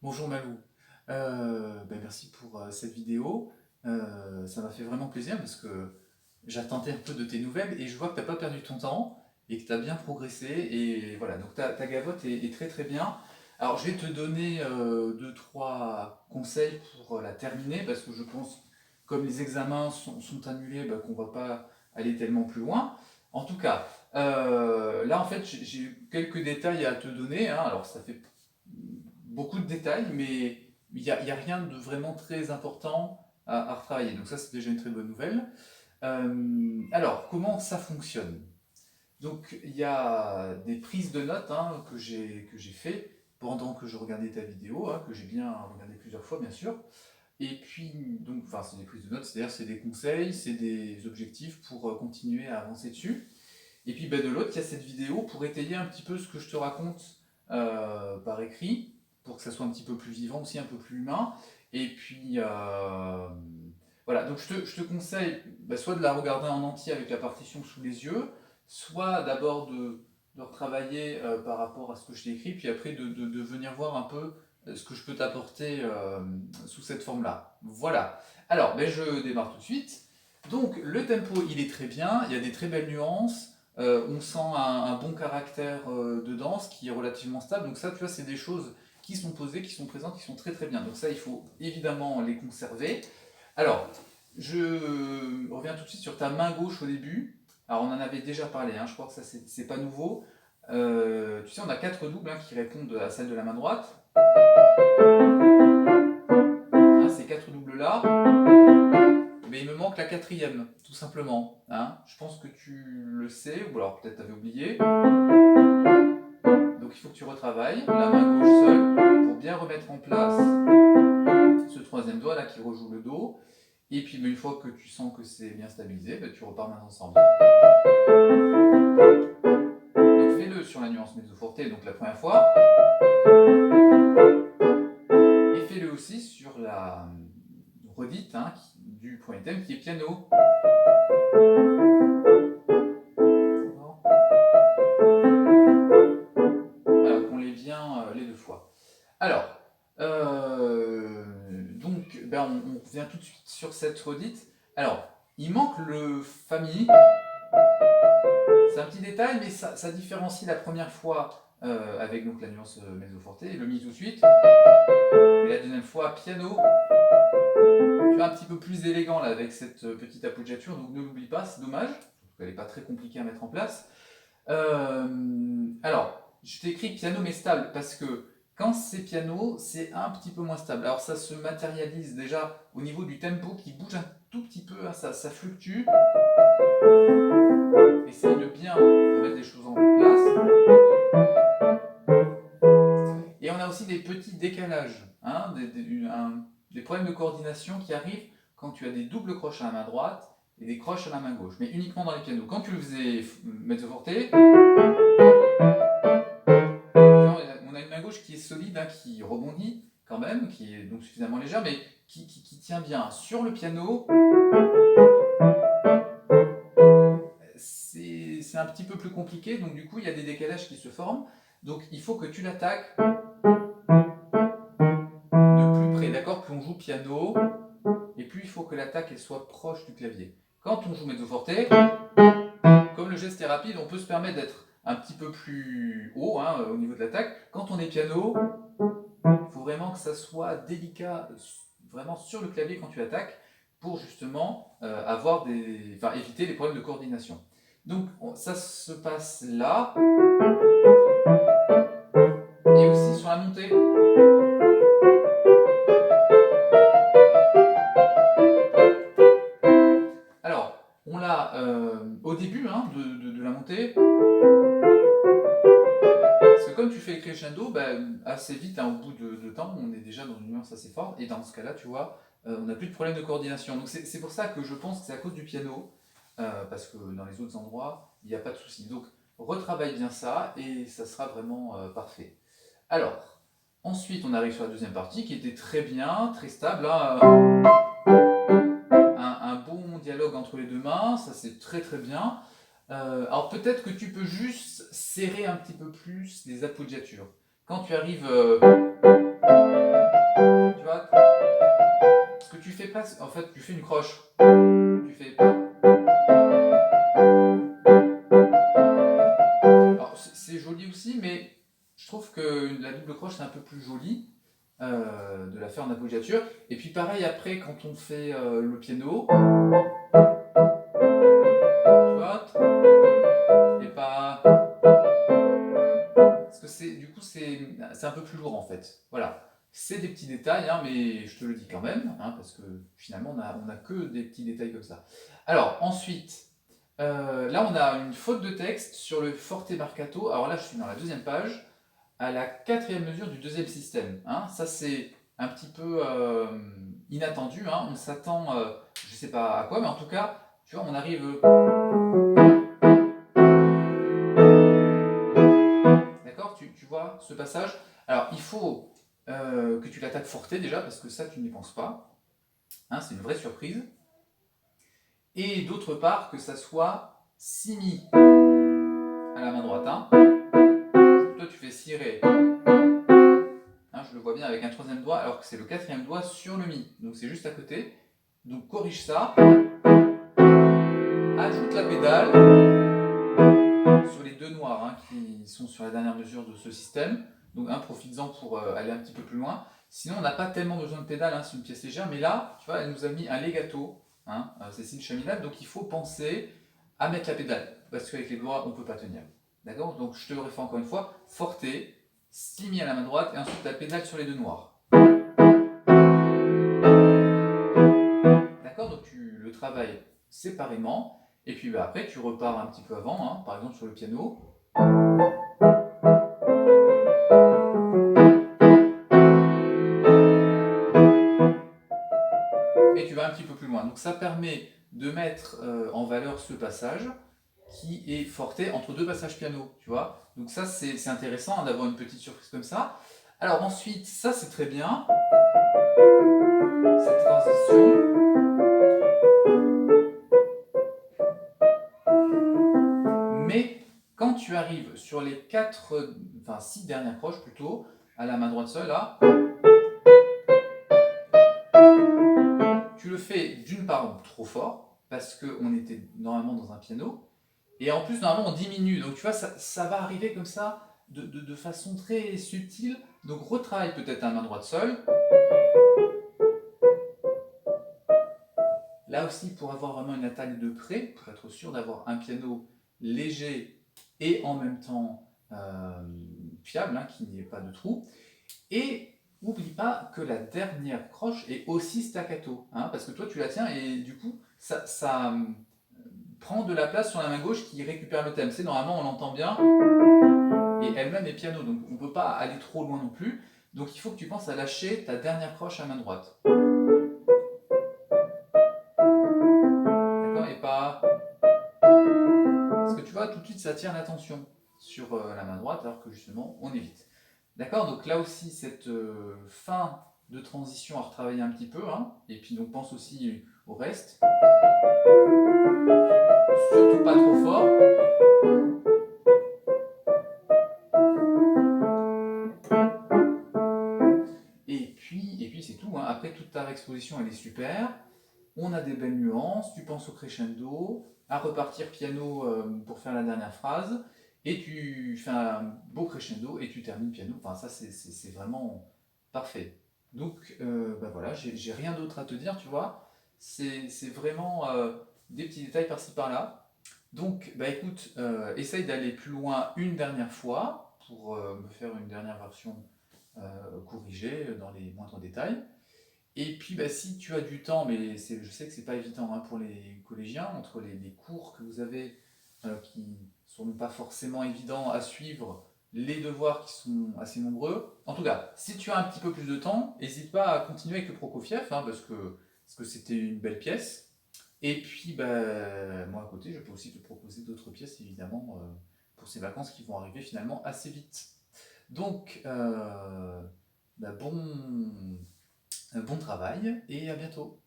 Bonjour Malou. Merci pour cette vidéo. Ça m'a fait vraiment plaisir parce que j'attendais un peu de tes nouvelles et je vois que tu n'as pas perdu ton temps et que tu as bien progressé. Et voilà, donc ta gavotte est très très bien. Alors je vais te donner deux, trois conseils pour la terminer parce que je pense, comme les examens sont annulés, qu'on va pas aller tellement plus loin. En tout cas, là en fait j'ai quelques détails à te donner, hein. Alors ça fait beaucoup de détails, mais il y a rien de vraiment très important à retravailler. Donc ça, c'est déjà une très bonne nouvelle. Alors, comment ça fonctionne? Donc, il y a des prises de notes, hein, que j'ai fait pendant que je regardais ta vidéo, hein, que j'ai bien regardé plusieurs fois, bien sûr. Et puis, donc, enfin, c'est des prises de notes, c'est-à-dire c'est des conseils, c'est des objectifs pour continuer à avancer dessus. Et puis de l'autre, il y a cette vidéo pour étayer un petit peu ce que je te raconte par écrit, pour que ça soit un petit peu plus vivant aussi, un peu plus humain. Et puis voilà, donc je te conseille soit de la regarder en entier avec la partition sous les yeux, soit d'abord de retravailler par rapport à ce que je t'ai écrit, puis après de venir voir un peu ce que je peux t'apporter sous cette forme-là. Voilà. Alors, je démarre tout de suite. Donc le tempo, il est très bien, il y a des très belles nuances. On sent un bon caractère de danse qui est relativement stable. Donc ça, tu vois, c'est des choses qui sont posées, qui sont présentes, qui sont très très bien. Donc ça, il faut évidemment les conserver. Alors, je reviens tout de suite sur ta main gauche au début. Alors on en avait déjà parlé, hein, je crois que ça c'est pas nouveau. Tu sais, on a quatre doubles, hein, qui répondent à celle de la main droite. Hein, ces quatre doubles là, mais il me manque la quatrième, tout simplement, hein. Je pense que tu le sais, ou alors peut-être t'avais oublié. Donc il faut que tu retravailles la main gauche seule pour bien remettre en place ce troisième doigt là qui rejoue le Do. Et puis une fois que tu sens que c'est bien stabilisé, tu repars maintenant ensemble. Donc fais-le sur la nuance mezzo forte, donc la première fois. Et fais-le aussi sur la redite, hein, du premier thème qui est piano. Voilà, qu'on les vient les deux fois. Alors, donc, on revient tout de suite sur cette redite. Alors, il manque le fa mi. C'est un petit détail, mais ça différencie la première fois avec donc, la nuance mezzo forte, le mi tout de suite. Et la deuxième fois, piano. Tu vois, un petit peu plus élégant là avec cette petite appoggiature, donc ne l'oublie pas, c'est dommage. Elle n'est pas très compliquée à mettre en place. Alors, je t'ai écrit piano mais stable parce que quand c'est piano, c'est un petit peu moins stable. Alors ça se matérialise déjà au niveau du tempo qui bouge un tout petit peu, hein, ça fluctue. Essaye de bien remettre les choses en place. Et on a aussi des petits décalages, hein, des problèmes de coordination qui arrivent quand tu as des doubles croches à la main droite et des croches à la main gauche, mais uniquement dans les pianos. Quand tu le faisais mezzo forte, on a une main gauche qui est solide, hein, qui rebondit quand même, qui est donc suffisamment légère, mais qui tient bien. Sur le piano, c'est un petit peu plus compliqué, donc du coup il y a des décalages qui se forment. Donc il faut que tu l'attaques de plus près, d'accord? Plus on joue piano, et plus il faut que l'attaque elle soit proche du clavier. Quand on joue mezzo forte, comme le geste est rapide, on peut se permettre d'être un petit peu plus haut, hein, au niveau de l'attaque. Quand on est piano, il faut vraiment que ça soit délicat, vraiment sur le clavier quand tu attaques, pour justement éviter les problèmes de coordination. Donc ça se passe là, et aussi sur la montée. Alors, on l'a au début, hein, de la montée. Parce que comme tu fais le crescendo, assez vite, hein, au bout de temps, on est déjà dans une nuance assez forte. Et dans ce cas-là, tu vois, on n'a plus de problème de coordination. Donc c'est pour ça que je pense que c'est à cause du piano, parce que dans les autres endroits, il n'y a pas de souci. Donc retravaille bien ça et ça sera vraiment parfait. Alors, ensuite, on arrive sur la deuxième partie qui était très bien, très stable, hein, un bon dialogue entre les deux mains, ça c'est très très bien. Alors peut-être que tu peux juste serrer un petit peu plus les appoggiatures. Quand tu arrives fais une croche. Tu fais... Alors, c'est joli aussi, mais je trouve que la double croche, c'est un peu plus joli de la faire en appoggiature. Et puis pareil, après, quand on fait le piano, tu vois, et pas... Parce que du coup, c'est un peu plus lourd en fait. Voilà. C'est des petits détails, hein, mais je te le dis quand même, hein, parce que finalement, on a que des petits détails comme ça. Alors, ensuite, là, on a une faute de texte sur le forte marcato. Alors là, je suis dans la deuxième page, à la quatrième mesure du deuxième système. Hein. Ça, c'est un petit peu inattendu. Hein. On s'attend, je sais pas à quoi, mais en tout cas, tu vois, on arrive... D'accord, tu vois ce passage? Alors, il faut que tu l'attaques forté déjà, parce que ça, tu n'y penses pas. Hein, c'est une vraie surprise. Et d'autre part, que ça soit si mi à la main droite. Hein. Toi, tu fais si ré. Hein, je le vois bien avec un troisième doigt, alors que c'est le quatrième doigt sur le mi. Donc, c'est juste à côté. Donc, corrige ça. Ajoute la pédale sur les deux noirs hein, qui sont sur la dernière mesure de ce système. Donc, profites-en pour aller un petit peu plus loin. Sinon, on n'a pas tellement besoin de pédale, hein, c'est une pièce légère, mais là, tu vois, elle nous a mis un legato, hein, Cécile Chaminade, donc il faut penser à mettre la pédale, parce qu'avec les doigts, on ne peut pas tenir. D'accord? Donc je te le refais encore une fois, forte, si mi à la main droite, et ensuite la pédale sur les deux noirs. D'accord? Donc tu le travailles séparément, et puis après tu repars un petit peu avant, hein, par exemple sur le piano. Et tu vas un petit peu plus loin. Donc ça permet de mettre en valeur ce passage qui est forté entre deux passages piano, tu vois. Donc ça c'est intéressant hein, d'avoir une petite surprise comme ça. Alors ensuite, ça c'est très bien, cette transition. Mais quand tu arrives sur les 6 dernières croches plutôt, à la main droite seule, là, tu le fais d'une part trop fort, parce qu'on était normalement dans un piano, et en plus normalement on diminue, donc tu vois, ça va arriver comme ça, de façon très subtile, donc retravaille peut-être à la main droite seule. Là aussi, pour avoir vraiment une attaque de près, pour être sûr d'avoir un piano léger et en même temps fiable, hein, qu'il n'y ait pas de trou. Et n'oublie pas que la dernière croche est aussi staccato, hein, parce que toi tu la tiens et du coup ça prend de la place sur la main gauche qui récupère le thème. C'est normalement on l'entend bien et elle-même est piano, donc on ne peut pas aller trop loin non plus. Donc il faut que tu penses à lâcher ta dernière croche à main droite. D'accord? Et pas... Parce que tu vois, tout de suite ça attire l'attention sur la main droite alors que justement on évite. D'accord? Donc là aussi cette fin de transition à retravailler un petit peu, hein, et puis donc pense aussi au reste. Surtout pas trop fort. Et puis c'est tout, hein. Après toute ta exposition elle est super. On a des belles nuances, tu penses au crescendo, à repartir piano pour faire la dernière phrase, et tu fais un beau crescendo et tu termines piano. Enfin ça c'est vraiment parfait. Donc voilà, j'ai rien d'autre à te dire, tu vois. C'est vraiment des petits détails par-ci par-là. Donc écoute, essaye d'aller plus loin une dernière fois pour me faire une dernière version corrigée dans les moindres détails. Et puis si tu as du temps, mais je sais que c'est pas évident hein, pour les collégiens, entre les cours que vous avez qui sont pas forcément évidents à suivre, les devoirs qui sont assez nombreux. En tout cas, si tu as un petit peu plus de temps, n'hésite pas à continuer avec le Prokofiev, hein, parce que c'était une belle pièce. Et puis moi à côté, je peux aussi te proposer d'autres pièces évidemment pour ces vacances qui vont arriver finalement assez vite. Donc bon travail et à bientôt.